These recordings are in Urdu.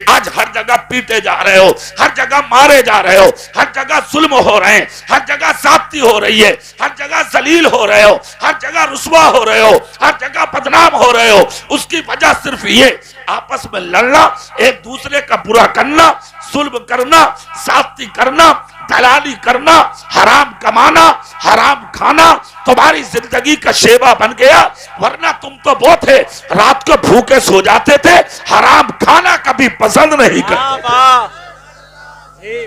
آج ہر جگہ پیٹے جا رہے ہو، ہر جگہ مارے جا رہے ہو، ہر جگہ ظلم ہو رہے ہیں، ہر جگہ زیادتی ہو رہی ہے، ہر جگہ ذلیل ہو رہے ہو، ہر جگہ رسوا ہو رہے ہو، ہر جگہ بدنام ہو رہے ہو، اس کی وجہ صرف یہ آپس میں لڑنا، ایک دوسرے کا برا کرنا، ظلم کرنا، زیادتی کرنا، دلالی کرنا، حرام کمانا، حرام کھانا تمہاری زندگی کا شیوا بن گیا۔ ورنہ تم تو وہ تھے رات کو بھوکے سو جاتے تھے، حرام کھانا کبھی پسند نہیں کرتے تھے۔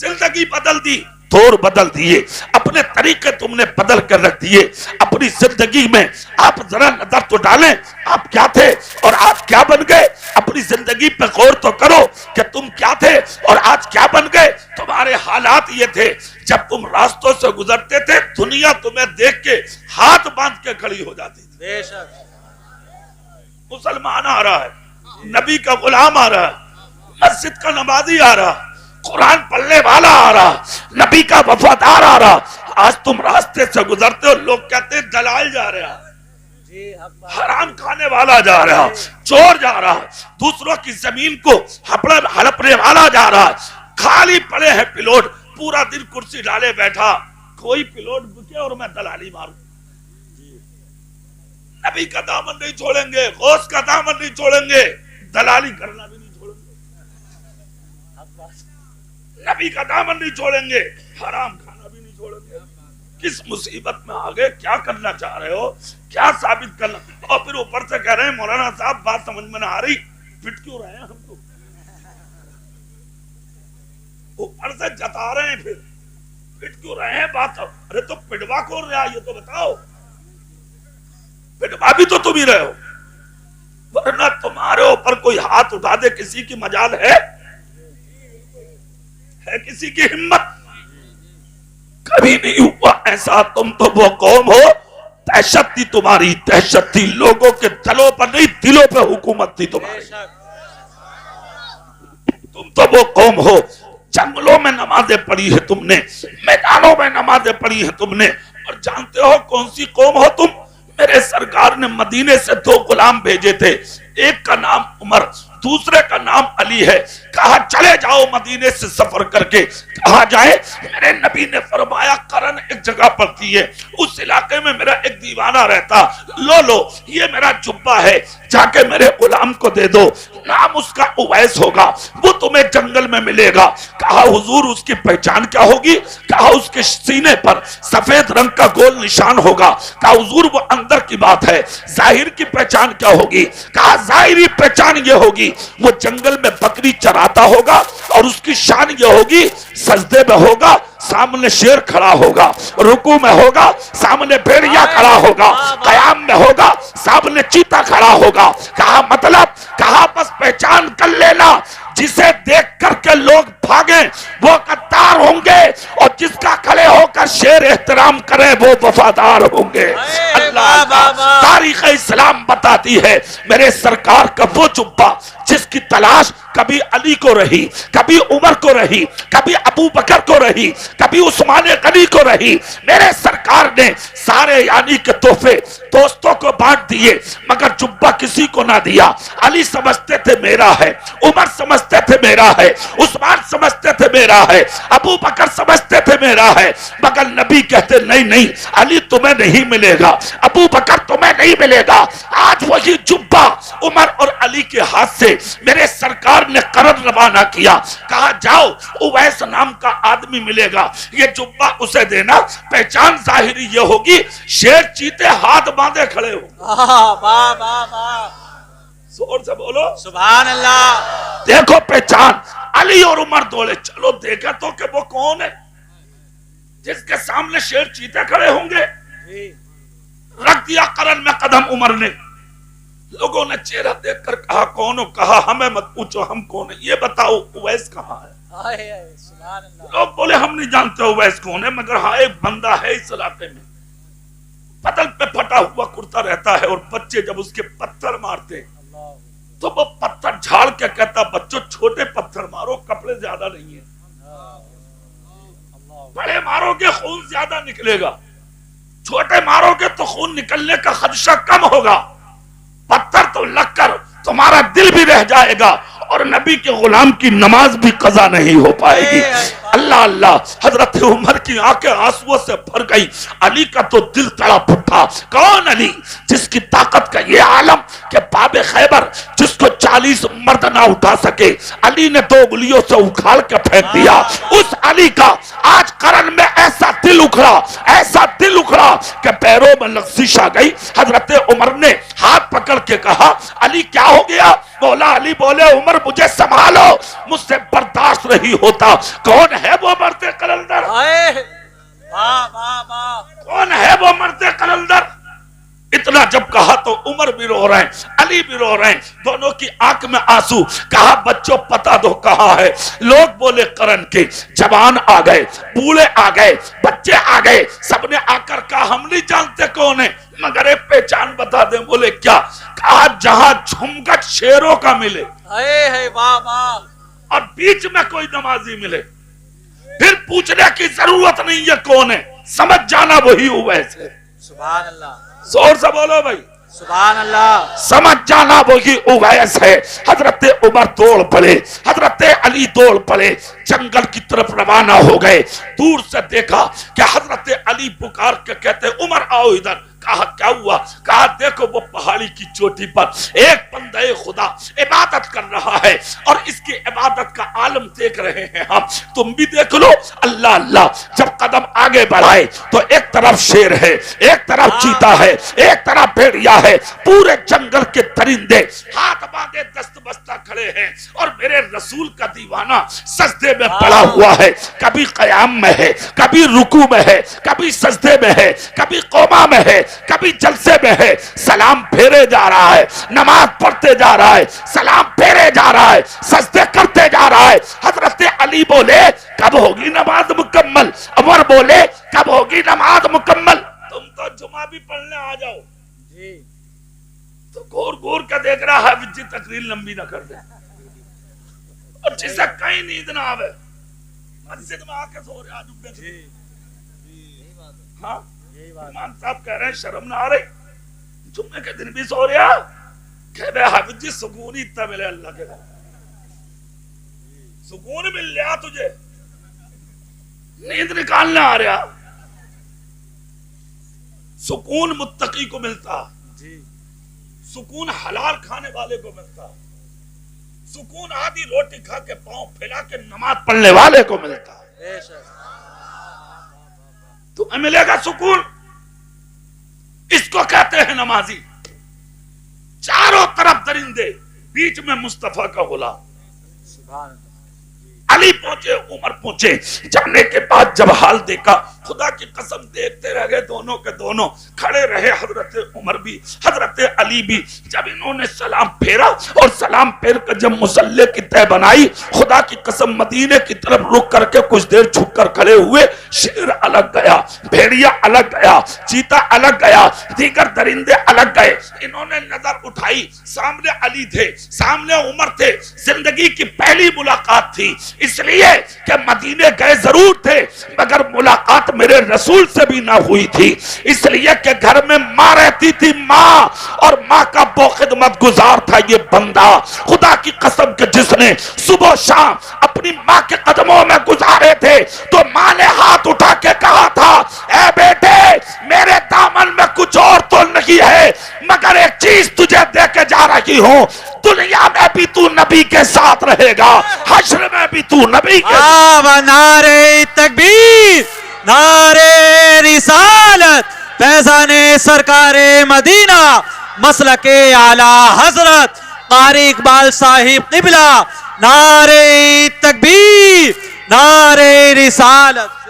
زندگی بدل دی، دور بدل دیے، اپنے طریقے تم نے بدل کر رکھ دیے۔ اپنی زندگی میں آپ ذرا نظر تو ڈالیں، آپ کیا تھے اور آج کیا بن گئے؟ اپنی زندگی پہ غور تو کرو کہ تم کیا تھے اور آج کیا بن گئے۔ تمہارے حالات یہ تھے، جب تم راستوں سے گزرتے تھے دنیا تمہیں دیکھ کے ہاتھ باندھ کے کھڑی ہو جاتی تھی۔ بے شک مسلمان آ رہا ہے، نبی کا غلام آ رہا ہے، مسجد کا نمازی آ رہا، قرآن پڑھنے والا آ رہا، نبی کا وفادار آ رہا۔ آج تم راستے سے گزرتے ہو، لوگ کہتے ہیں دلال جا رہا، حرام کھانے والا جا رہا، چور جا رہا، دوسروں کی زمین کو ہڑپنے والا جا رہا، خالی پڑے ہیں پلوٹ، پورا دن کرسی ڈالے بیٹھا، کوئی پلوٹ بکے اور میں دلالی ماروں۔ نبی کا دامن نہیں چھوڑیں گے، غوث کا دامن نہیں چھوڑیں گے، دلالی کرنا بھی نہیں چھوڑیں گے، نبی کا دامن نہیں چھوڑیں گے، حرام کھانا بھی نہیں چھوڑیں گے۔ کس مصیبت میں آگے، کیا کرنا چاہ رہے ہو، کیا ثابت کرنا؟ اور پھر اوپر سے کہہ رہے ہیں مولانا صاحب بات سمجھ میں نہ آ رہی، پٹ کیوں رہے ہیں ہم تو؟ اوپر سے جتا رہے ہیں، پھر پٹ کیوں رہے ہیں بات؟ ارے تو پٹوا کون رہا یہ تو بتاؤ، پٹوا بھی تو تم ہی رہے ہو، ورنہ تمہارے اوپر کوئی ہاتھ اٹھا دے کسی کی مجال ہے کسی کی ہمت؟ کبھی نہیں ہوا ایسا۔ تم تو وہ قوم ہو، دہشت تھی تمہاری، دہشت تھی، لوگوں کے دلوں پر نہیں دلوں پہ حکومت تھی تمہاری۔ تم تو وہ قوم ہو، جنگلوں میں نمازیں پڑھی ہے تم نے، میدانوں میں نمازیں پڑھی ہے تم نے، اور جانتے ہو کون سی قوم ہو تم؟ میرے سرکار نے مدینے سے 2 غلام بھیجے تھے، ایک کا نام عمر، دوسرے کا نام علی ہے۔ کہا چلے جاؤ مدینے سے سفر کر کے، کہاں جائے؟ میرے نبی نے فرمایا قرن ایک جگہ پڑتی ہے، اس علاقے میں میرا ایک دیوانہ رہتا، لو یہ میرا جبہ ہے، جا کے میرے غلام کو دے دو، نام اس کا اویس ہوگا، وہ تمہیں جنگل میں ملے گا۔ کہا حضور اس کی پہچان کیا ہوگی؟ کہا اس کے سینے پر سفید رنگ کا گول نشان ہوگا۔ کہا حضور وہ اندر کی بات ہے، ظاہر کی پہچان کیا ہوگی؟ کہا ظاہری پہچان یہ ہوگی وہ جنگل میں بکری چراتا ہوگا، اور اس کی شان یہ ہوگی سجدے میں ہوگا سامنے شیر کھڑا ہوگا، رکوع میں ہوگا سامنے بھیڑیا کھڑا ہوگا، قیام میں ہوگا سامنے چیتا کھڑا ہوگا۔ کہا مطلب؟ کہا بس پہچان کر لینا، جسے دیکھ کر کے لوگ بھاگیں وہ غدار ہوں گے، اور جس کا کھڑے ہو کر شیر احترام کرے وہ وفادار ہوں گے۔ اللہ تاریخ اسلام بتاتی ہے میرے سرکار کا وہ جبہ جس کی تلاش کبھی علی کو رہی، کبھی عمر کو رہی، کبھی ابو بکر کو رہی، کبھی عثمان غنی کو رہی، میرے سرکار نے سارے یعنی کے تحفے دوستوں کو بانٹ دیے، مگر جبہ کسی کو نہ دیا۔ علی سمجھتے تھے میرا ہے، عمر سمجھتے تھے میرا ہے، عثمان سمجھتے تھے میرا ہے، ابو بکر سمجھتے تھے میرا ہے، مگر نبی کہتے نہیں علی تمہیں نہیں ملے گا، ابو بکر تمہیں نہیں ملے گا۔ آج وہی جبہ عمر اور علی کے ہاتھ سے میرے سرکار نے قرن روانہ کیا، کہا جاؤ اویس نام کا آدمی ملے گا، یہ جبہ اسے دینا، پہچان ظاہری یہ ہوگی شیر چیتے ہاتھ باندھے کھڑے ہو۔ زور سے بولو سبحان اللہ۔ دیکھو پہچان، علی اور عمر دولے، چلو دیکھا تو کہ وہ کون ہے جس کے سامنے شیر چیتے کھڑے ہوں گے۔ رکھ دیا قرن میں قدم عمر نے، لوگوں نے چہرہ دیکھ کر کہا کون ہو؟ کہا ہمیں مت پوچھو ہم کون ہیں، یہ بتاؤ اویس کہاں ہے؟ لوگ بولے ہم نہیں جانتے اویس کون ہے، مگر ہاں ایک بندہ ہے اس علاقے میں، بدن پہ پھٹا ہوا کرتا رہتا ہے، اور بچے جب اس کے پتھر مارتے تو وہ پتھر جھاڑ کے کہتا بچوں چھوٹے پتھر مارو، کپڑے زیادہ نہیں ہیں، بڑے مارو گے خون زیادہ نکلے گا، چھوٹے مارو گے تو خون نکلنے کا خدشہ کم ہوگا، پتھر تو لگ کر تمہارا دل بھی رہ جائے گا اور نبی کے غلام کی نماز بھی قضا نہیں ہو پائے گی۔ اللہ اللہ، حضرت عمر کی آنکھیں آنسوؤں سے بھر گئی۔ علی کا تو دل تڑپ اٹھا۔ کون علی؟ جس کی طاقت کا یہ عالم کہ باب خیبر جس کو 40 مرد نہ اٹھا سکے، علی نے 2 انگلیوں سے اکھاڑ کے پھینک دیا۔ اس علی کا آج قرن میں ایسا دل اکھڑا، ایسا دل اکھڑا کہ پیروں میں لغزش آ گئی۔ حضرت عمر نے ہاتھ پکڑ کے کہا علی کیا ہو گیا؟ مولا علی بولے عمر مجھے سنبھالو، مجھ سے برداشت نہیں ہوتا۔ کون ہے وہ مرد قلندر؟ کون ہے وہ مرد قلندر؟ اتنا جب کہا تو عمر بھی رو رہے ہیں، علی بھی رو رہے ہیں، دونوں کی آنکھ میں آنسو۔ کہا بچوں پتہ دو کہاں ہے؟ لوگ بولے قرن کے جوان آ گئے، بوڑھے آ گئے، بچے آ گئے، سب نے آ کر کہا ہم نہیں جانتے کون ہے مگر ایک پہچان بتا دیں۔ بولے کیا؟ کہا جہاں جھمگٹ شیروں کا ملے اور بیچ میں کوئی نمازی ملے پھر پوچھنے کی ضرورت نہیں ہے کون ہے، سمجھ جانا وہی اویس ہے۔ سبحان اللہ، زور سے بولو بھائی، سبحان اللہ، سمجھ جانا وہی اویس ہے۔ حضرت عمر دوڑ پڑے، حضرت علی دوڑ پڑے، جنگل کی طرف روانہ ہو گئے۔ دور سے دیکھا کہ حضرت علی پکار کے کہتے عمر آؤ ادھر۔ کہا کیا ہوا؟ کہا دیکھو وہ پہاڑی کی چوٹی پر ایک بندہ خدا عبادت کر رہا ہے اور اس کی عبادت کا عالم دیکھ رہے ہیں ہم، تم بھی دیکھ لو۔ اللہ اللہ، جب قدم آگے بڑھائے تو ایک طرف شیر ہے، ایک طرف چیتا ہے، ایک طرف بھیڑیا ہے، پورے جنگل کے درندے ہاتھ باندھے دست بستہ کھڑے ہیں اور میرے رسول کا دیوانہ سجدے میں پڑا ہوا ہے، کبھی قیام میں ہے، کبھی رکوع میں ہے، کبھی سجدے میں ہے، کبھی قوما میں ہے، کبھی جلسے میں ہے، سلام پھیرے جا رہا ہے، نماز پڑھتے جا رہا ہے، سلام پھیرے جا رہا ہے، سجدے کرتے جا رہا ہے۔ حضرت علی بولے کب ہوگی نماز مکمل؟ عمر بولے کب ہوگی نماز مکمل؟ تم تو جمعہ بھی پڑھنے آ جاؤ تو گور گور کا دیکھ رہا ہے بچی تقریر لمبی نہ کر دے اور جسے کہیں نیند نہ آوے مسجد میں آ کے سو رہے آج ہاں امام صاحب کہہ رہے ہیں شرم نہ آ رہی، جمعے کے دن بھی سو رہا کہ بے حافظ جی سکون ہی اتنا ملے اللہ کے بعد، سکون مل لیا تجھے، نیند نکالنا آ رہا۔ سکون متقی کو ملتا، سکون حلال کھانے والے کو ملتا، سکون آدھی روٹی کھا کے پاؤں پھیلا کے نماز پڑھنے والے کو ملتا۔ تمہیں ملے گا سکون، اس کو کہتے ہیں نمازی۔ چاروں طرف درندے، بیچ میں مصطفیٰ کا غلام۔ علی پہنچے، عمر پہنچے، جانے کے بعد جب حال دیکھا خدا کی قسم دیکھتے رہ گئے، دونوں کے دونوں کھڑے رہے، حضرت عمر بھی حضرت علی بھی۔ جب انہوں نے سلام پھیرا اور سلام پھیر کر جب مصلی کی تہ بنائی، خدا کی قسم مدینے کی طرف رک کر کے کچھ دیر چھپ کر کھڑے ہوئے۔ شیر الگ گیا، بھیڑیا الگ گیا، چیتا الگ گیا، دیگر درندے الگ گئے۔ انہوں نے نظر اٹھائی، سامنے علی تھے، سامنے عمر تھے، زندگی کی پہلی ملاقات تھی، اس لیے کہ مدینے گئے ضرور تھے مگر ملاقات میرے رسول سے بھی نہ ہوئی تھی، اس لیے کہ گھر میں ماں رہتی تھی، ماں، اور ماں کا بو خدمت گزار تھا یہ بندہ۔ خدا کی قسم کہ جس نے صبح و شام اپنی ماں کے قدموں میں گزارے تھے تو ماں نے ہاتھ اٹھا کے کہا تھا اے بیٹے میرے دامن میں کچھ اور تو نہیں ہے مگر ایک چیز تجھے دے کے جا رہی ہوں، دنیا میں بھی تو نبی کے ساتھ رہے گا، حشر میں بھی تو نبی کے ساتھ۔ نعرہ تکبیر، نعرہ رسالت، فیضان سرکار مدینہ، مسلک اعلی حضرت قاری اقبال صاحب قبلہ، نعرہ تکبیر، نعرہ رسالت۔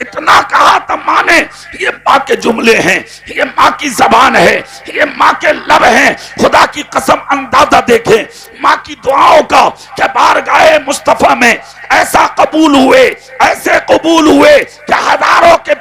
اتنا کہا تھا ماں نے، یہ ماں کے جملے ہیں، یہ ماں کی زبان ہے، یہ ماں کے لب ہیں۔ خدا کی قسم اندازہ دیکھیں ماں کی دعاؤں کا کہ بارگاہ مصطفیٰ میں ایسا قبول ہوئے، ایسے قبول ہوئے کہ ہزاروں کے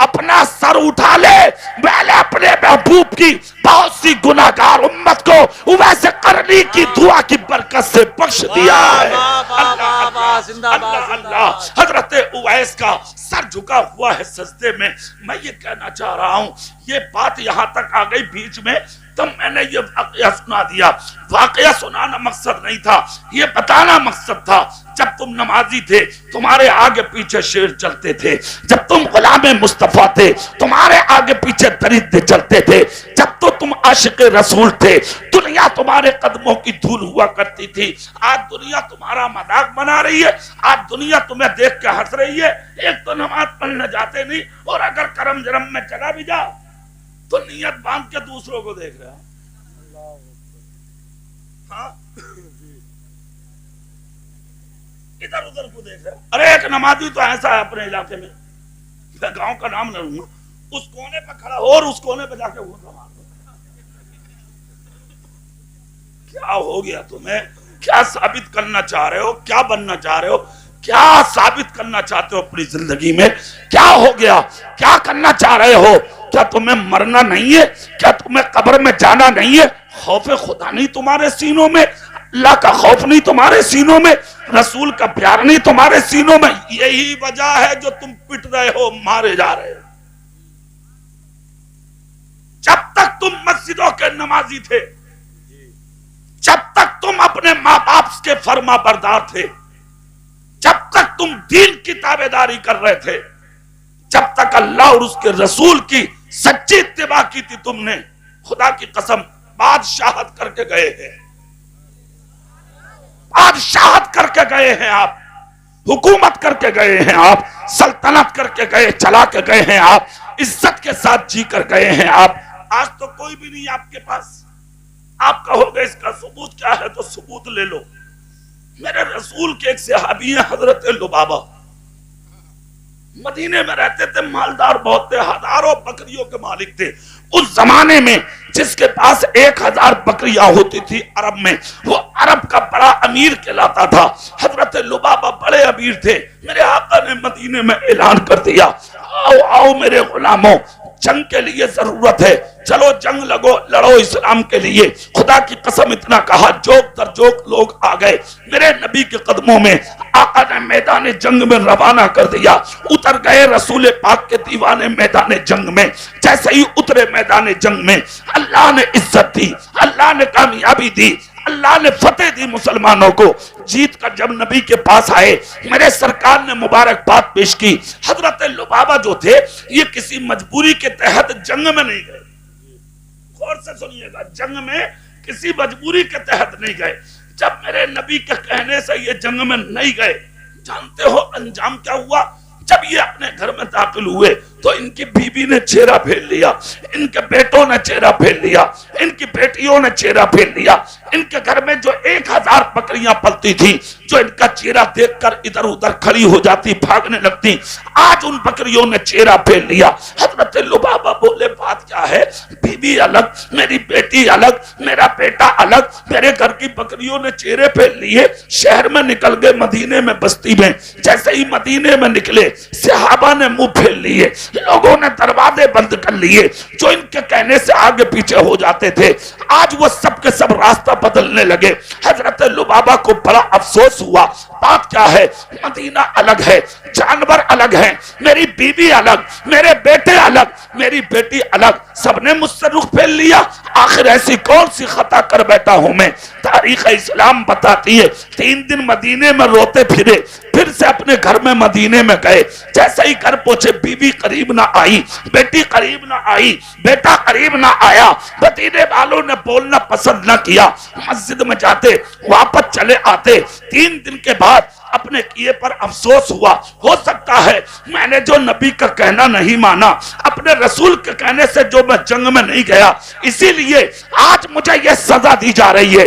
اپنا سر اٹھا لے، میں نے اپنے محبوب کی بہت سی گناہگار امت کو ویسے کرنی کی دعا کی برکت سے بخش دیا ہے۔ اللہ اللہ، حضرت اویس کا سر جھکا ہوا ہے سجدے میں۔ میں یہ کہنا چاہ رہا ہوں، یہ بات یہاں تک آ گئی بیچ میں تب میں نے یہ واقعہ سنا دیا۔ واقعہ سنانا مقصد نہیں تھا، یہ بتانا مقصد تھا۔ جب تم نمازی تھے تمہارے آگے پیچھے شیر چلتے تھے، جب تم غلام مصطفیٰ تھے تمہارے آگے پیچھے درندے چلتے تھے، جب تو تم عاشق رسول تھے دنیا تمہارے قدموں کی دھول ہوا کرتی تھی۔ آج دنیا تمہارا مذاق بنا رہی ہے، آج دنیا تمہیں دیکھ کے ہنس رہی ہے۔ ایک تو نماز پڑھنے جاتے نہیں، اور اگر کرم جرم میں چلا بھی جا تو نیت باندھ کے دوسروں کو دیکھ رہا ہے۔ ہاں ادھر ادھر کو دیکھ رہا ہے۔ ارے ایک نمازی تو ایسا ہے اپنے علاقے میں، میں گاؤں کا نام نہ لوں گا، اس کونے پہ کھڑا اور اس کونے پہ جا کے وہ کیا ہو گیا تمہیں؟ کیا ثابت کرنا چاہ رہے ہو؟ کیا بننا چاہ رہے ہو؟ کیا ثابت کرنا چاہتے ہو اپنی زندگی میں؟ کیا ہو گیا؟ کیا کرنا چاہ رہے ہو؟ کیا تمہیں مرنا نہیں ہے؟ کیا تمہیں قبر میں جانا نہیں ہے؟ خوف خدا نہیں تمہارے سینوں میں؟ اللہ کا خوف نہیں تمہارے سینوں میں؟ رسول کا پیار نہیں تمہارے سینوں میں؟ یہی وجہ ہے جو تم پٹ رہے ہو، مارے جا رہے ہو۔ جب تک تم مسجدوں کے نمازی تھے، جب تک تم اپنے ماں باپ کے فرما بردار تھے، جب تک تم دین کی تابعداری کر رہے تھے، جب تک اللہ اور اس کے رسول کی سچی اتباع کی تھی تم نے، خدا کی قسم بادشاہت کر کے گئے ہیں، بادشاہت کر کے گئے ہیں آپ، حکومت کر کے گئے ہیں آپ، سلطنت کر کے گئے، چلا کے گئے ہیں آپ، عزت کے ساتھ جی کر گئے ہیں آپ۔ آج تو کوئی بھی نہیں آپ کے پاس، آپ کہو گے اس کا ثبوت کیا ہے تو ثبوت لے لو۔ میرے رسول کے ایک صحابی ہیں حضرت لبابہ، مدینے میں رہتے تھے، مالدار بہت تھے، ہزاروں بکریوں کے مالک تھے۔ اس زمانے میں جس کے پاس 1000 بکریاں ہوتی تھی عرب میں، وہ عرب کا بڑا امیر کہلاتا تھا۔ حضرت لبابہ بڑے امیر تھے۔ میرے آقا نے مدینے میں اعلان کر دیا، آؤ آؤ میرے غلاموں، جنگ کے لیے ضرورت ہے، چلو جنگ لڑو اسلام کے لیے۔ خدا کی قسم اتنا کہا، جوک در جوک لوگ آ گئے میرے نبی کے قدموں میں۔ آقا نے میدان جنگ میں روانہ کر دیا، اتر گئے رسول پاک کے دیوانے میدان جنگ میں۔ جیسے ہی اترے میدان جنگ میں، اللہ نے عزت دی، اللہ نے کامیابی دی، اللہ نے فتح دی مسلمانوں کو۔ جیت کر جب نبی کے پاس آئے، میرے سرکار نے مبارکباد پیش کی۔ حضرت لبابہ جو تھے یہ کسی مجبوری کے تحت جنگ میں نہیں گئے، غور سے سنیے گا، جنگ میں کسی مجبوری کے تحت نہیں گئے۔ جب میرے نبی کے کہنے سے یہ جنگ میں نہیں گئے، جانتے ہو انجام کیا ہوا؟ جب یہ اپنے گھر میں داخل ہوئے تو ان کی بیوی نے چہرہ پھیر لیا، ان کے بیٹوں نے چہرہ پھیر لیا، ان کی بیٹیوں نے چہرہ پھیر لیا۔ ان کے گھر میں جو 1000 بکریاں پلتی تھی، جو ان کا چہرہ دیکھ کر ادھر ادھر کھڑی ہو جاتی، بھاگنے لگتی، آج ان بکریوں نے چہرہ پھیر لیا۔ حضرت لبابہ بولے بات کیا ہے؟ بیوی الگ، میری بیٹی الگ، میرا بیٹا الگ، میرے گھر کی بکریوں نے چہرے پھیر لیے۔ شہر میں نکل گئے، مدینے میں بستی میں۔ جیسے ہی مدینے میں نکلے، صحابہ نے منہ پھیر لیے، لوگوں نے دروازے بند کر لیے، جو ان کے کہنے سے آگے پیچھے ہو جاتے تھے آج وہ سب کے سب راستہ بدلنے لگے۔ حضرت لبابہ کو بڑا افسوس ہوا، بات کیا ہے؟ مدینہ الگ ہے، جانور الگ ہیں، میری بیوی الگ، میرے بیٹے الگ، میری بیٹی الگ، سب نے مجھ سے رخ پھیر لیا۔ آخر ایسی کون سی خطا کر بیٹھا ہوں میں؟ تاریخ اسلام بتاتی ہے 3 دن مدینے میں روتے پھرے، پھر سے اپنے گھر میں مدینے میں گئے۔ جیسے ہی گھر پہنچے، بیوی قریب نہ آئی، بیٹی قریب نہ آئی، بیٹا قریب نہ آیا، مدینے والوں نے بولنا پسند نہ کیا۔ مسجد میں جاتے، واپس چلے آتے۔ 3 دن کے بعد اپنے کیے پر افسوس ہوا، ہو سکتا ہے میں نے جو نبی کا کہنا نہیں مانا، اپنے رسول کے کہنے سے جو میں جنگ میں نہیں گیا، اسی لیے آج مجھے یہ سزا دی جا رہی ہے۔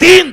3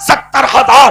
70,000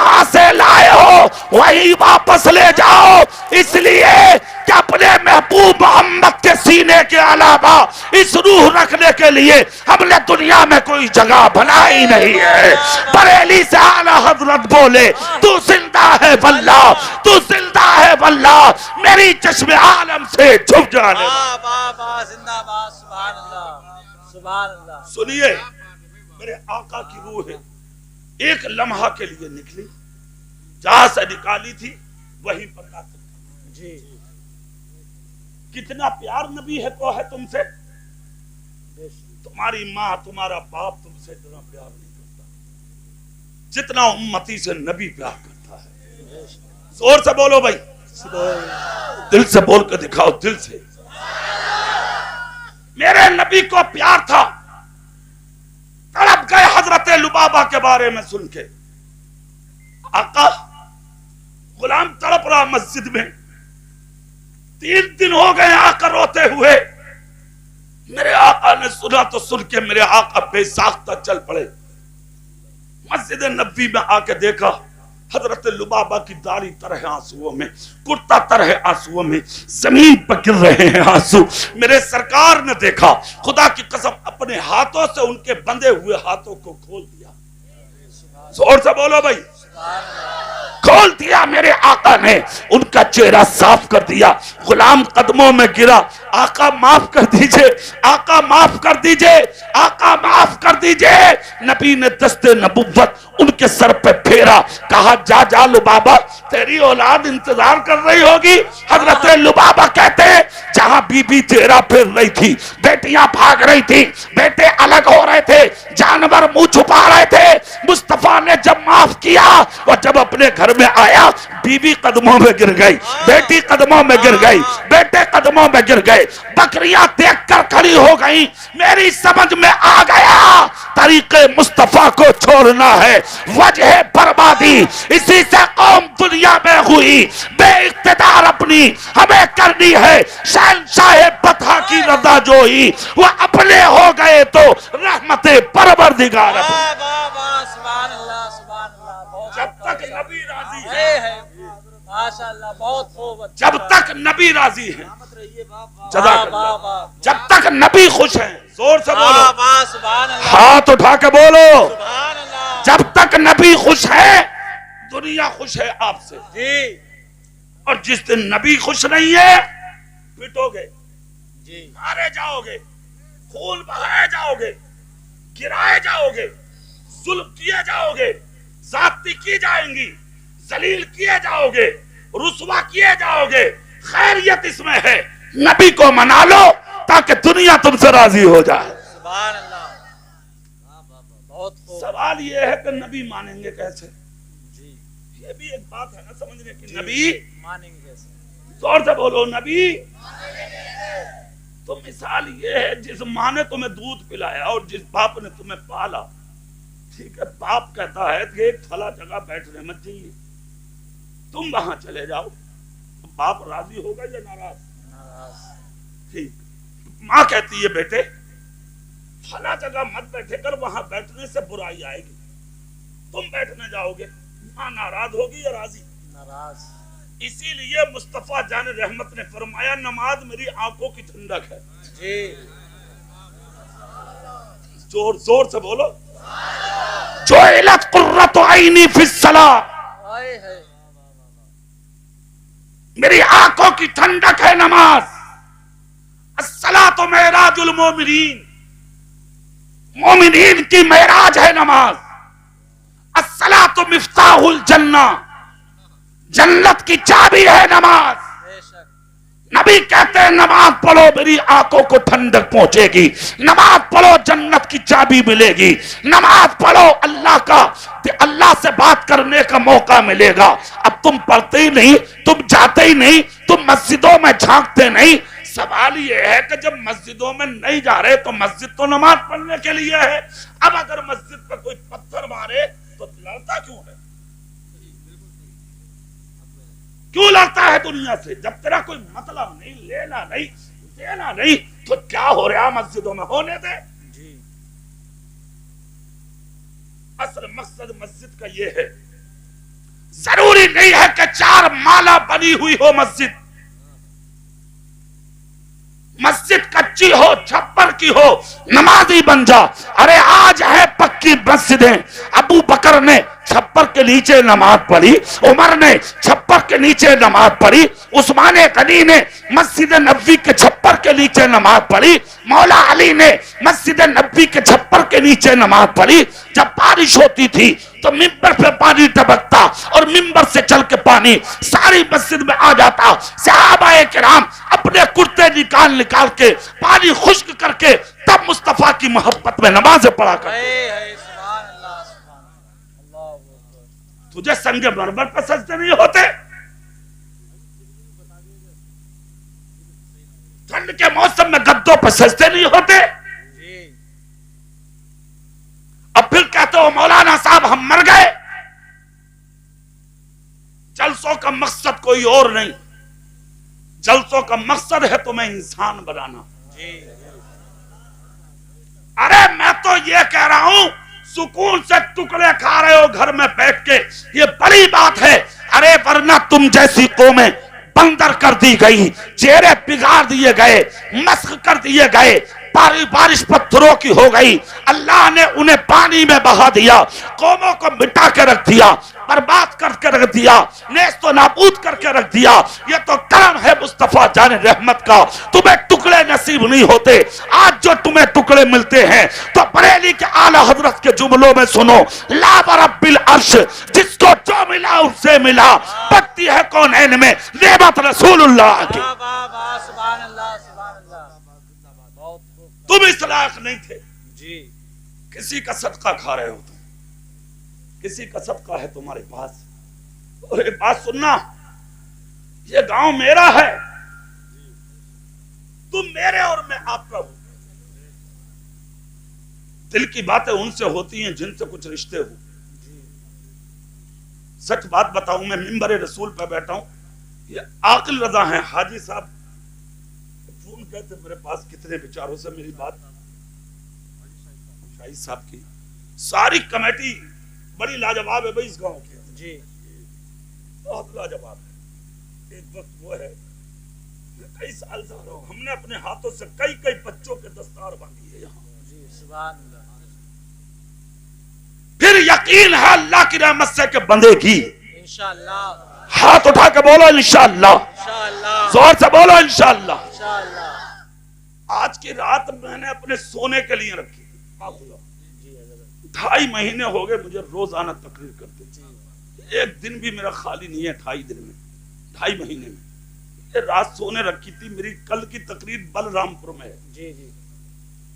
جہاں سے لائے ہو وہیں واپس لے جاؤ، اس لیے کہ اپنے محبوب محمد کے سینے کے علاوہ اس روح رکھنے کے لیے ہم نے دنیا میں کوئی جگہ بنائی نہیں ہے۔ بریلی سے اعلیٰ حضرت بولے تو زندہ ہے واللہ، تو زندہ ہے واللہ، میری چشم عالم سے چھپ جانے۔ زندہ باد، سبحان اللہ، سبحان اللہ۔ سنیے، میرے آقا کی روح ہے ایک لمحہ کے لیے نکلی، جہاں سے نکالی تھی وہیں پر قاتل۔ جی کتنا پیار نبی ہے کو ہے تم سے، تمہاری ماں تمہارا باپ تم سے اتنا پیار نہیں کرتا جتنا امتی سے نبی پیار کرتا ہے۔ زور سے بولو بھائی، دل سے بول کے دکھاؤ، دل سے۔ میرے نبی کو پیار تھا، تڑپ گئے حضرت لبابہ کے بارے میں سن کے۔ آقا غلام تڑپ رہا مسجد میں، 3 دن ہو گئے آ کر روتے ہوئے۔ میرے آقا نے سنا تو سن کے میرے آقا بے ساختہ چل پڑے۔ مسجد نبوی میں آ کے دیکھا حضرت لبابہ کی داڑھی طرح آنسوؤں میں، کرتا طرح آنسوؤں میں، زمین پر گر رہے ہیں آنسو۔ میرے سرکار نے دیکھا، خدا کی قسم اپنے ہاتھوں سے ان کے بندھے ہوئے ہاتھوں کو کھول دیا۔ زور سے بولو بھائی، کھول دیا میرے آقا نے، ان کا چہرہ صاف کر دیا۔ غلام قدموں میں گرا، آقا معاف کر دیجئے، آقا معاف کر دیجئے، آقا معاف کر دیجئے۔ نبی نے دست نبوت ان کے سر پہ پھیرا، کہا جا جا لبابہ، تیری اولاد انتظار کر رہی ہوگی۔ حضرت لبابہ کہتے ہیں جہاں بی بی چہرہ پھیر رہی تھی، بیٹیاں بھاگ رہی تھی، بیٹے الگ ہو رہے تھے، جانور منہ چھپا رہے تھے، مصطفیٰ نے جب معاف کیا اور جب اپنے گھر میں آیا، بی بی قدموں میں گر گئی، بیٹی قدموں میں گر گئی، بیٹے قدموں میں گر گئے، بکریاں دیکھ کر کھڑی ہو گئی۔ میری سمجھ میں آ گیا طریق مصطفیٰ کو چھوڑنا ہے، وجہ بربادی اسی سے قوم دنیا میں ہوئی۔ بے اقتدار اپنی ہمیں کرنی ہے، شہنشاہ بطحا کی رضا جوئی، وہ اپنے ہو گئے تو رحمت پروردگار اپنی۔ جب تک نبی راضی ہے، ماشاءاللہ، بہت خوب، جب تک نبی راضی ہے، جزاک اللہ، جب تک نبی خوش ہیں، زور سے بولو، سبحان اللہ، ہاتھ اٹھا کے بولو، سبحان اللہ، جب تک نبی خوش ہے دنیا خوش ہے آپ سے۔ جی اور جس دن نبی خوش نہیں ہے پٹو گے، جی، مارے جاؤ گے، خون بہائے جاؤ گے، گرائے جاؤ گے، ظلم کیے جاؤ گے، زیادتی کی جائیں گی، ذلیل کیے جاؤ گے، رسوا کیے جاؤ گے۔ خیریت اس میں ہے نبی کو منا لو تاکہ دنیا تم سے راضی ہو جائے۔ سبحان اللہ، بہت خوب، سوال یہ ہے کہ نبی مانیں گے کیسے؟ جی، یہ بھی ایک بات ہے نا سمجھنے کی، نبی مانیں گے کیسے؟ زور سے بولو نبی۔ تو مثال یہ ہے جس ماں نے تمہیں دودھ پلایا اور جس باپ نے تمہیں پالا، ٹھیک ہے، باپ کہتا ہے کہ ایک فلاں جگہ بیٹھنے مت جائیے، تم وہاں چلے جاؤ، باپ راضی ہوگا یا ناراض؟ ٹھیک، ماں کہتی ہے بیٹے فلاں جگہ مت بیٹھے کر، وہاں بیٹھنے سے برائی آئے گی، تم بیٹھنے جاؤ گے، ماں ناراض ہوگی یا راضی؟ ناراض۔ اسی لیے مصطفیٰ جان رحمت نے فرمایا نماز میری آنکھوں کی ٹھنڈک ہے۔ جی، زور زور سے بولو، جعلت قرۃ عینی فی الصلاۃ، میری آنکھوں کی ٹھنڈک ہے نماز۔ الصلاۃ معراج المومنین، مومنین کی معراج ہے نماز۔ الصلاۃ مفتاح الجنہ، جنت کی چابی ہے نماز۔ بے شک، نبی کہتے ہیں نماز پڑھو میری آنکھوں کو ٹھنڈک پہنچے گی، نماز پڑھو جنت کی چابی ملے گی، نماز پڑھو اللہ سے بات کرنے کا موقع ملے گا۔ اب تم پڑھتے ہی نہیں، تم جاتے ہی نہیں، تم مسجدوں میں جھانکتے نہیں۔ سوال یہ ہے کہ جب مسجدوں میں نہیں جا رہے تو مسجد تو نماز پڑھنے کے لیے ہے، اب اگر مسجد پر کوئی پتھر مارے تو لڑتا کیوں ہے؟ کیوں لڑتا ہے دنیا سے؟ جب تیرا کوئی مطلب نہیں، لینا نہیں، دینا نہیں، تو کیا ہو رہا مسجدوں میں؟ ہونے دے۔ جی، اصل مقصد مسجد کا یہ ہے ضروری نہیں ہے کہ 4 مالا بنی ہوئی ہو مسجد، مسجد کچی ہو، چھپر کی ہو، نمازی بن جا۔ ارے آج ہے پکی مسجدیں، ابو بکر نے چھپر کے نیچے نماز پڑھی، عمر نے چھپر کے نیچے نماز پڑھی، عثمان غنی نے مسجد نبوی کے چھپر کے نیچے نماز پڑھی، مولا علی نے مسجد نبوی کے چھپر کے نیچے نماز پڑھی۔ جب بارش ہوتی تھی تو ممبر پہ پانی ٹپکتا اور ممبر سے چل کے پانی ساری مسجد میں آ جاتا۔ صحابہ کرام اپنے کرتے نکال کے پانی خشک کر کے تب مصطفیٰ کی محبت میں نمازیں پڑھا کرتے۔ سبحان اللہ، سبحان اللہ، اللہ اکبر۔ تجھے سنگ مرمر پر سجدے نہیں ہوتے؟ ٹھنڈ کے موسم میں گدوں پر سجدے نہیں ہوتے؟ جی اب پھر کہتے ہو مولانا صاحب ہم مر گئے۔ جلسوں کا مقصد کوئی اور نہیں، جلسوں کا مقصد ہے تمہیں انسان بنانا۔ جی ارے میں تو یہ کہہ رہا ہوں سکون سے ٹکڑے کھا رہے ہو گھر میں بیٹھ کے، یہ بڑی بات ہے۔ ارے ورنہ تم جیسی قومیں بندر کر دی گئی، چہرے بگاڑ دیے گئے، مسخ کر دیے گئے، بارش پتھروں کی ہو گئی، اللہ نے انہیں پانی میں بہا دیا، قوموں کو مٹا کے رکھ دیا، برباد کر کے رکھ دیا، نیست و نابود کر کے رکھ دیا۔ یہ تو کرم ہے مصطفیٰ جان رحمت کا، تمہیں ٹکڑے نصیب نہیں ہوتے۔ آج جو تمہیں ٹکڑے ملتے ہیں تو بریلی کے اعلیٰ حضرت کے جملوں میں سنو، لا برب العرش، جس کو جو ملا اس سے ملا، پتی ہے کونین میں نعمت رسول اللہ کی۔ سبحان اللہ، سبحان اللہ، بہت خوب۔ تم اس لائق نہیں تھے، جی کسی کا صدقہ کھا رہے ہو تم، کسی کا صدقہ ہے تمہارے پاس۔ اور ایک بات سننا، یہ گاؤں میرا ہے، تم میرے اور میں آپ کا ہو۔ دل کی باتیں ان سے ہوتی ہیں جن سے کچھ رشتے ہو۔ سچ بات بتاؤں، میں ممبر رسول پہ بیٹھا ہوں، یہ عاقل رضا ہیں حاجی صاحب فون کہتے میرے پاس، کتنے بیچاروں سے میری بات، شاہی صاحب کی ساری کمیٹی بڑی لاجواب ہے بھائی اس گاؤں کی، جی بہت لاجواب ہے۔ ایک وقت وہ ہے کئی سال سے رہا ہوں، ہم نے اپنے ہاتھوں سے کئی بچوں کے دستار باندھی ہے یہاں۔ جی سبحان اللہ۔ پھر یقین ہے اللہ کی رحمت سے کہ بندے کی، انشاءاللہ، ہاتھ اٹھا کے بولو انشاءاللہ، انشاءاللہ، زور سے بولو انشاءاللہ۔ انشاءاللہ۔ آج کی رات میں نے اپنے سونے کے لیے رکھی، جی حضرت، 2.5 مہینے ہو گئے مجھے روزانہ تقریر کرتے، ایک دن بھی میرا خالی نہیں ہے 2.5 دن میں، 2.5 مہینے میں۔ یہ رات سونے رکھی تھی، میری کل کی تقریر بلرام پور میں ہے۔ جی جی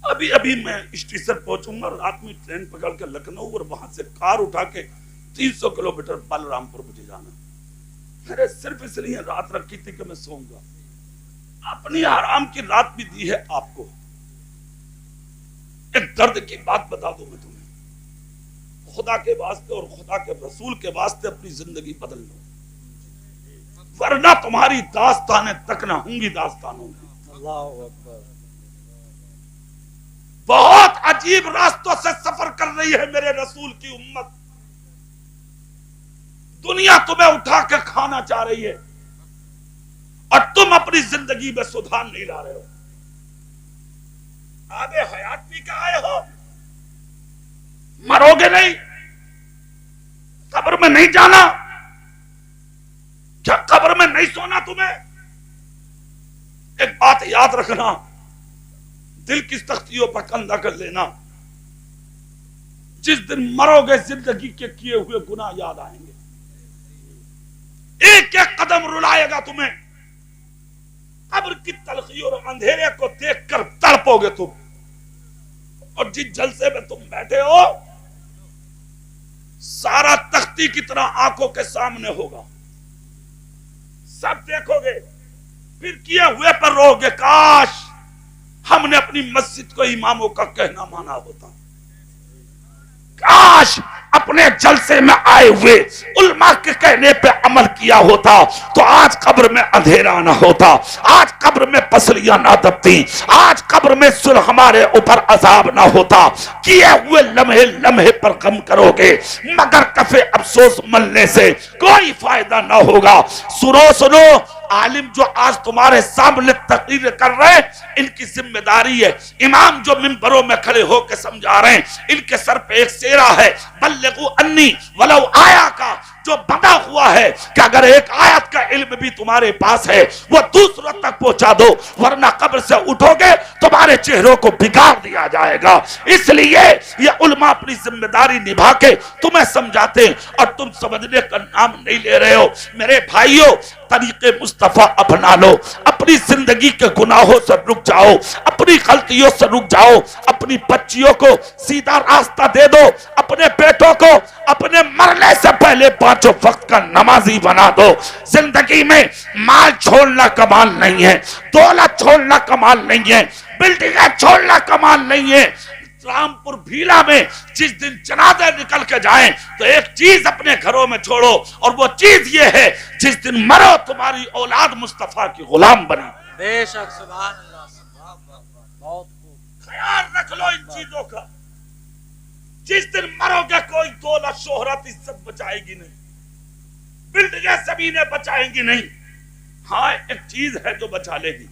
ابھی میں اسٹیشن پہنچوں گا، رات میں ٹرین پکڑ کے لکھنؤ اور وہاں سے کار اٹھا کے 300 کلومیٹر بلرام پور مجھے جانا۔ میں نے صرف اس لیے رات رکھی تھی کہ میں سوؤں گا، اپنی آرام کی رات بھی دی ہے آپ کو۔ ایک درد کی بات بتا دوں میں تمہیں، خدا کے واسطے اور خدا کے رسول کے واسطے اپنی زندگی بدل لو، ورنہ تمہاری داستانیں تک نہ ہوں گی داستانوں میں۔ اللہ اکبر۔ بہت عجیب راستوں سے سفر کر رہی ہے میرے رسول کی امت، دنیا تمہیں اٹھا کے کھانا چاہ رہی ہے اور تم اپنی زندگی میں سدھار نہیں لا رہے ہو۔ آب حیات بھی کہ آئے ہو، مرو گے نہیں، قبر میں نہیں جانا، کیا قبر میں نہیں سونا تمہیں؟ ایک بات یاد رکھنا، دل کی تختیوں پر کندھا کر لینا، جس دن مرو گے زندگی کے کیے ہوئے گناہ یاد آئیں گے، ایک ایک قدم رلائے گا تمہیں، قبر کی تلخی اور اندھیرے کو دیکھ کر تڑپو گے تم۔ اور جس جلسے میں تم بیٹھے ہو سارا تختی کی طرح آنکھوں کے سامنے ہوگا، سب دیکھو گے، پھر کیے ہوئے پر رو گے، کاش ہم نے اپنی مسجد کو اماموں کا کہنا مانا ہوتا، کاش کاش اپنے جلسے میں آئے ہوئے علماء کے کہنے پہ عمل کیا ہوتا تو آج قبر میں اندھیرا نہ ہوتا، آج قبر میں پسلیاں نہ دبتی، آج قبر میں ہمارے اوپر عذاب نہ ہوتا۔ کیے ہوئے لمحے لمحے پر غم کرو گے مگر کفے افسوس ملنے سے کوئی فائدہ نہ ہوگا۔ سنو عالم جو آج تمہارے سامنے تقریر کر رہے ہیں ان کی ذمہ داری ہے، امام جو منبروں میں کھڑے ہو کے سمجھا رہے ہیں ان کے سر پہ ایک سیرا ہے، بلغوا انی ولو آیا کا جو بنا ہوا ہے کہ اگر ایک آیت کا علم بھی تمہارے پاس ہے وہ دوسروں تک پہنچا دو، ورنہ قبر سے اٹھو گے تمہارے چہروں کو بگاڑ دیا جائے گا۔ اس لیے یہ علماء اپنی ذمہ داری نبھا کے تمہیں سمجھاتے ہیں اور تم سمجھنے کا نام نہیں لے رہے ہو۔ میرے بھائیوں، طریق مصطفیٰ اپنا لو، اپنی زندگی کے گناہوں سے رک جاؤ، اپنی غلطیوں سے رک جاؤ، اپنی بچیوں کو سیدھا راستہ دے دو، اپنے بیٹوں کو اپنے مرنے سے پہلے 5 وقت کا نمازی بنا دو۔ زندگی میں مال چھوڑنا کمال نہیں ہے، دولت چھوڑنا کمال نہیں ہے، بلڈنگیں چھوڑنا کمال نہیں ہے۔ رامپور بھیلا میں جس دن جنازے نکل کے جائیں تو ایک چیز اپنے گھروں میں چھوڑو اور وہ چیز یہ ہے جس دن مرو تمہاری اولاد مصطفیٰ کی غلام بنے۔ بے شک سبحان اللہ، بہت خوب، خیال رکھ لو ان چیزوں کا۔ جس دن مرو گے کوئی دولت شہرت عزت بچائے گی نہیں، بلڈنگیں زمینیں بچائیں گی نہیں۔ ہاں ایک چیز ہے جو بچا لے گی،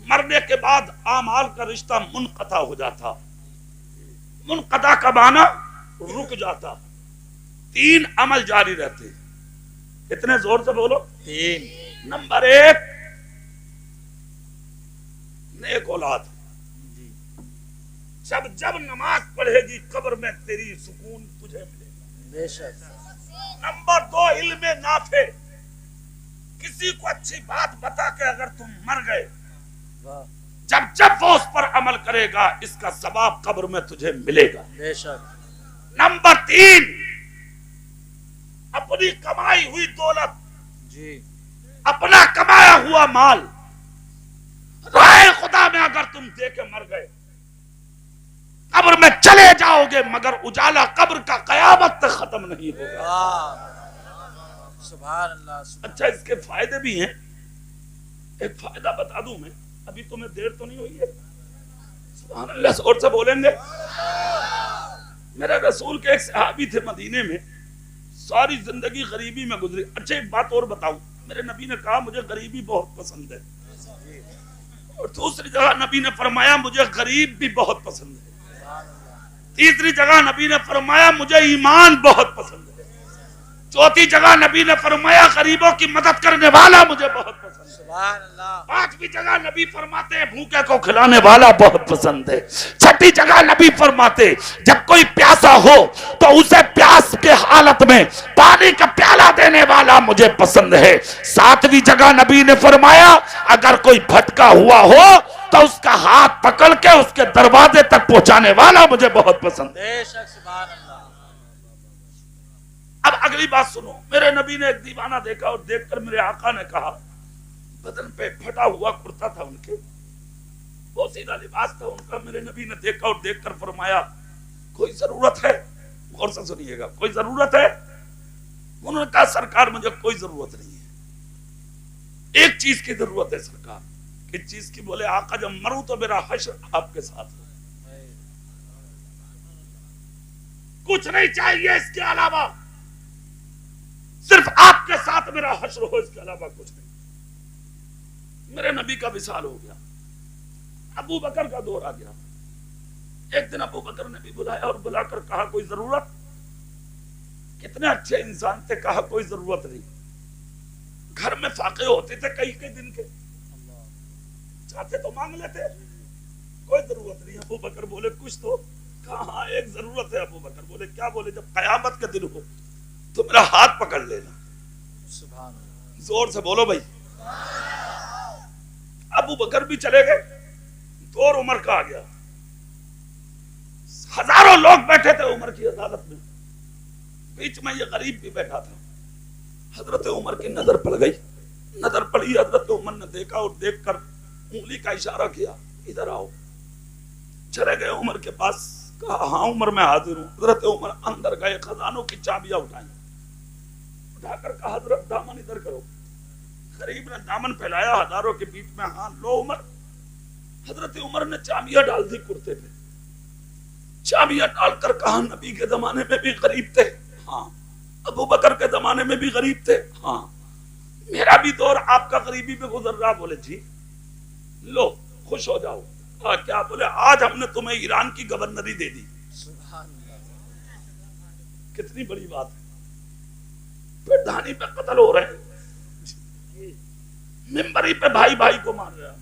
مرنے کے بعد اعمال کا رشتہ منقطع ہو جاتا۔ منقطع کا معنی رک جاتا۔ 3 عمل جاری رہتے۔ اتنے زور سے بولو۔ 3 نمبر 1 نیک اولاد، جب نماز پڑھے گی قبر میں تیری سکون تجھے ملے گا۔ بے شک۔ نمبر 2 علم نافع، کسی کو اچھی بات بتا کے اگر تم مر گئے جب وہ اس پر عمل کرے گا اس کا ثواب قبر میں تجھے ملے گا۔ بے شک۔ نمبر 3 اپنی کمائی ہوئی دولت، جی، اپنا کمایا ہوا مال راہ خدا میں اگر تم دے کے مر گئے قبر میں چلے جاؤ گے مگر اجالا قبر کا قیامت تک ختم نہیں ہوگا۔ سبحان اللہ۔ اچھا اس کے فائدے بھی ہیں، ایک فائدہ بتا دوں میں، ابھی تمہیں دیر تو نہیں ہوئی ہے؟ سبحان اللہ، اور سے بولیں گے۔ میرے رسول کے ایک صحابی تھے مدینے میں، ساری زندگی غریبی میں گزری۔ اچھا ایک بات اور بتاؤں، میرے نبی نے کہا مجھے غریبی بہت پسند ہے، اور دوسری جگہ نبی نے فرمایا مجھے غریب بھی بہت پسند ہے، تیسری جگہ نبی نے فرمایا مجھے ایمان بہت پسند ہے، چوتھی جگہ نبی نے فرمایا غریبوں کی مدد کرنے والا مجھے بہت پسند ہے، سبحان اللہ۔ 5ویں جگہ نبی فرماتے ہیں بھوکے کو کھلانے والا بہت پسند ہے، 6ٹھی جگہ نبی فرماتے جب کوئی پیاسا ہو تو اسے پیاس کے حالت میں پانی کا پیالہ دینے والا مجھے پسند ہے، 7ویں جگہ نبی نے فرمایا اگر کوئی بھٹکا ہوا ہو تو اس کا ہاتھ پکڑ کے اس کے دروازے تک پہنچانے والا مجھے بہت پسند ہے۔ بے شک سبحان اللہ۔ اب اگلی بات سنو، میرے نبی نے ایک دیوانہ دیکھا اور دیکھ کر میرے آقا نے کہا، بدن پہ پھٹا ہوا کرتا تھا ان کے، بہت سیدھا لباس تھا ان کا، میرے نبی نے دیکھا اور دیکھ کر فرمایا کوئی ضرورت ہے؟ غور سے سنیے گا، کوئی ضرورت ہے؟ انہوں نے کہا سرکار مجھے کوئی ضرورت نہیں ہے، ایک چیز کی ضرورت ہے سرکار۔ کس چیز کی؟ بولے آقا جب مروں تو میرا حشر آپ کے ساتھ ہو، کچھ نہیں چاہیے اس کے علاوہ، صرف آپ کے ساتھ میرا حشر ہو، اس کے علاوہ کچھ نہیں۔ میرے نبی کا وصال ہو گیا، ابو بکر کا دور آ گیا۔ ایک دن ابو بکر نے بھی بلایا اور بلا کر کہا کوئی ضرورت؟ کتنے اچھے انسان تھے، کہا کوئی ضرورت نہیں۔ گھر میں فاقے ہوتے تھے کئی کئی دن کے، چاہتے تو مانگ لیتے، کوئی ضرورت نہیں۔ ابو بکر بولے کچھ تو؟ کہا ہاں ایک ضرورت ہے۔ ابو بکر بولے کیا؟ بولے جب قیامت کا دن ہو تو میرا ہاتھ پکڑ لینا۔ سبحان اللہ۔ زور سے بولو بھائی۔ ابو بکر بھی چلے گئے، دور عمر کا آ گیا، ہزاروں لوگ بیٹھے تھے عمر کی عدالت میں، بیچ میں یہ غریب بھی بیٹھا تھا۔ حضرت عمر کی نظر پڑ گئی، نظر پڑی، حضرت عمر نے دیکھا اور دیکھ کر انگلی کا اشارہ کیا ادھر آؤ۔ چلے گئے عمر کے پاس، کہا ہاں عمر میں حاضر ہوں. حضرت عمر اندر گئے, خزانوں کی چابیاں اٹھائیں, اٹھا کر کہا حضرت دامن ادھر کرو. غریب نے دامن پھیلایا ہزاروں کے بیچ میں, ہاں لو عمر. حضرت عمر نے چابیاں ڈال دی کرتے پہ, چابیاں ڈال کر کہا نبی کے زمانے میں بھی غریب تھے, ہاں. ابو بکر کے زمانے میں بھی غریب تھے, ہاں. میرا بھی دور آپ کا غریبی میں گزر رہا. بولے جی لو خوش ہو جاؤ. کیا بولے آج ہم نے تمہیں ایران کی گورنری دے دی. کتنی بڑی بات ہے. پھر دھانی پہ قتل ہو رہے ہیں, ممبری پہ بھائی بھائی کو مار رہا ہے.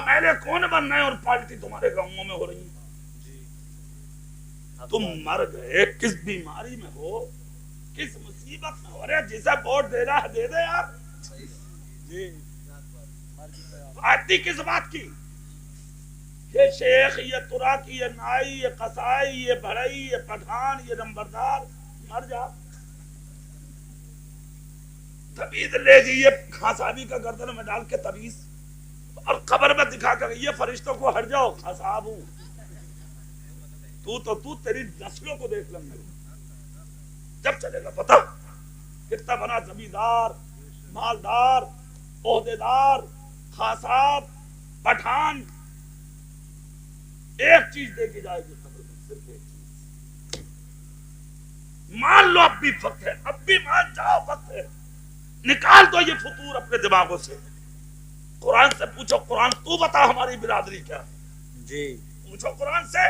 میرے کون بننا ہے اور پارٹی تمہارے گاؤں میں ہو رہی ہے. تم مر گئے, کس بیماری میں ہو, کس مصیبت میں ہو رہے, جسے ووٹ دے رہا ہے دے دے یار. پارٹی کس بات کی؟ یہ شیخ, یہ تراکی, یہ نائی, یہ قصائی, یہ بڑھئی, یہ پٹھان, یہ نمبردار, مر جا. تبیز لے گئی خاصابی کا گردن میں ڈال کے تبیز, اور قبر میں دکھا کر یہ فرشتوں کو ہٹ جاؤ خاصاب ہوں. تو تیری نسلوں کو دیکھ لیں گے جب چلے گا پتہ کتنا بنا زمیندار, مالدار, عہدیدار, خاصاب, پٹھان. ایک چیز دے کے جائے گی قبر میں, صرف ایک چیز. مان لو اب بھی وقت ہے, اب بھی مان جاؤ وقت ہے. نکال دو یہ فطور اپنے دماغوں سے. قرآن سے پوچھو, قرآن تو بتا ہماری برادری کیا ہے. جی پوچھو قرآن سے.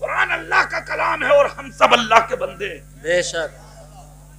قرآن اللہ کا کلام ہے اور ہم سب اللہ کے بندے ہیں. بے شک.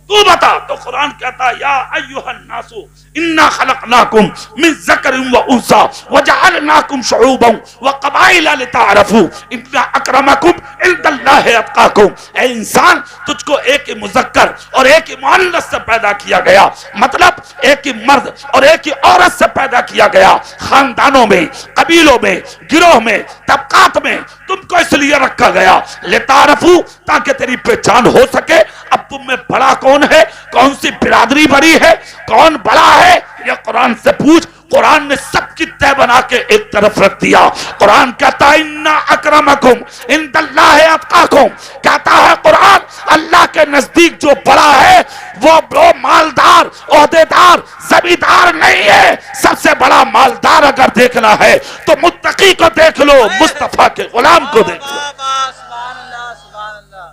تو بتا. تو قرآن کہتا یا ایھا الناس انا خلقناکم من ذکر و انثی وجعلناکم شعوبا وقبائل لتعارفوا ان اکرمکم عند اللہ اتقاکم. اے انسان, تجھ کو ایک ہی مذکر اور ایک ہی مؤنث سے پیدا کیا گیا, مطلب ایک ہی مرد اور ایک ہی عورت سے پیدا کیا گیا. خاندانوں میں, قبیلوں میں, گروہ میں, طبقات میں تم کو اس لیے رکھا گیا لتعارفوا, تاکہ تیری پہچان ہو سکے. اب تم میں بڑا کون ہے, کون سی برادری بڑی ہے, کون بڑا ہے, یہ قرآن سے پوچھ. قرآن نے سب کی طے بنا کے ایک طرف رکھ دیا. قرآن کہتا ہے انا اکرمکم عند اللہ اتقاکم. کہتا ہے قرآن اللہ کے نزدیک جو بڑا ہے وہ مالدار, عہدیدار, زمیندار نہیں ہے. سب سے بڑا مالدار اگر دیکھنا ہے تو متقی کو دیکھ لو, مصطفیٰ کے غلام کو دیکھ لو. سبحان اللہ, سبحان اللہ.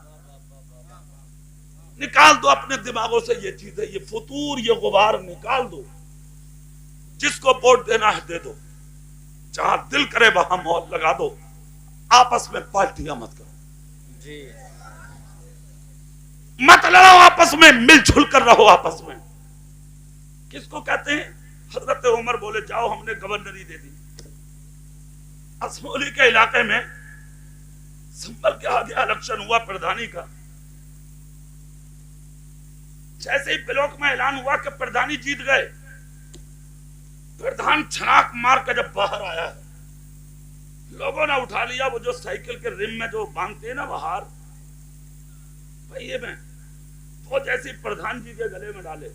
نکال دو اپنے دماغوں سے یہ چیزیں, یہ فطور, یہ غبار نکال دو. جس کو ووٹ دینا ہے دے دو, جہاں دل کرے وہاں مہر لگا دو. آپس میں پارٹیاں مت کرو, جی مت لڑو آپس میں, مل جھل کر رہو آپس میں. کس کو کہتے ہیں؟ حضرت عمر بولے جاؤ ہم نے گورنری دے دی. اسمولی کے علاقے میں سنبھل کے آگے الیکشن ہوا پردھانی کا. جیسے ہی بلاک میں اعلان ہوا کہ پردھانی جیت گئے, پردھان چھناک مار کے جب باہر آیا ہے, لوگوں نے اٹھا لیا وہ جو سائیکل کے رم میں جو باندھتے ہیں نا وہ ہار پہیے میں, وہ جیسے پردھان جی کے گلے میں ڈالے,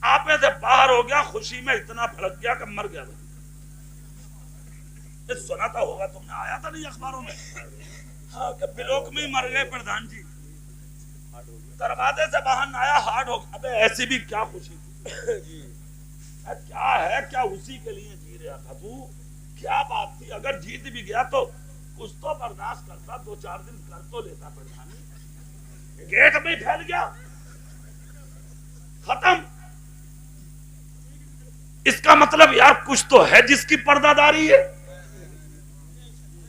آپ میں سے باہر ہو گیا. خوشی میں اتنا پھڑک گیا کہ مر گیا. سنا تھا ہوگا, تم نے آیا تھا نہیں اخباروں میں, ہاں کہ بلوک میں ہی مر گئے پردھان جی. دروازے سے باہر نہ آیا, ہارڈ ہو گیا. ابے ایسی بھی کیا خوشی تھی, کیا ہے, کیا اسی کے لیے جی رہا تھا تو, کیا بات تھی. اگر جیت بھی گیا تو کچھ تو برداشت کرتا, 2-4 دن کر تو لیتا. پردھانی گیٹ میں پھیل گیا, ختم. اس کا مطلب یار کچھ تو ہے جس کی پردہ داری ہے.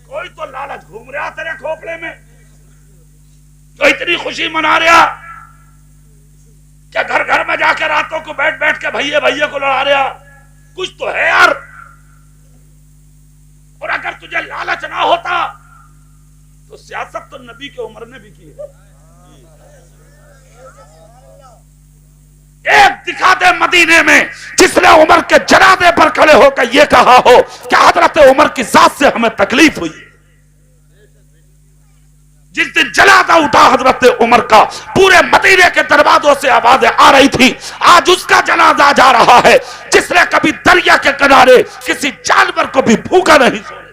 کوئی تو لالچ گھوم رہا تیرے کھوپڑے میں, جو اتنی خوشی منا رہا کیا گھر گھر میں جا کے راتوں کو بیٹھ بیٹھ کے بھئیے کو لڑا رہا. کچھ تو ہے یار. اور اگر تجھے لالچ نہ ہوتا تو سیاست تو نبی کے عمر نے بھی کی ہے. ایک دکھا دے مدینے میں جس نے عمر کے جنازے پر کھڑے ہو کر یہ کہا ہو کہ حضرت عمر کی ذات سے ہمیں تکلیف ہوئی. جس دن جنازہ اٹھا حضرت عمر کا, پورے مدینے کے دروازوں سے آوازیں آ رہی تھی, آج اس کا جنازہ جا رہا ہے جس نے کبھی دریا کے کنارے کسی جانور کو بھی بھوکا نہیں سونے.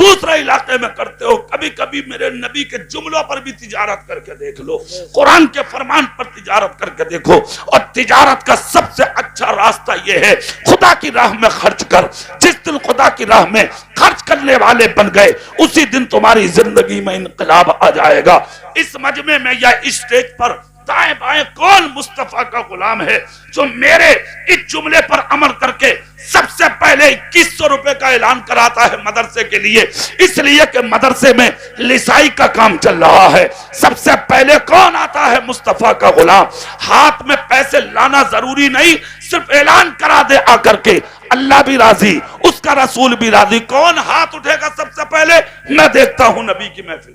دوسرے علاقے میں کرتے ہو. کبھی کبھی میرے نبی کے جملوں پر بھی تجارت کر کے دیکھ لو, قرآن کے فرمان پر تجارت کر کے دیکھو. اور تجارت کا سب سے اچھا راستہ یہ ہے, خدا کی راہ میں خرچ کر. جس دن خدا کی راہ میں خرچ کرنے والے بن گئے, اسی دن تمہاری زندگی میں انقلاب آ جائے گا. اس مجمع میں یا اسٹیج پر دائیں بائیں کون مصطفیٰ کا غلام ہے جو میرے اس جملے پر عمل کر کے سب سے پہلے 2100 روپے کا اعلان کراتا ہے مدرسے کے لیے؟ اس لیے کہ مدرسے میں لسائی کا کام چل رہا ہے. سب سے پہلے کون آتا ہے مصطفیٰ کا غلام؟ ہاتھ میں پیسے لانا ضروری نہیں, صرف اعلان کرا دے آ کر کے, اللہ بھی راضی, اس کا رسول بھی راضی. کون ہاتھ اٹھے گا سب سے پہلے؟ میں دیکھتا ہوں نبی کی محفل.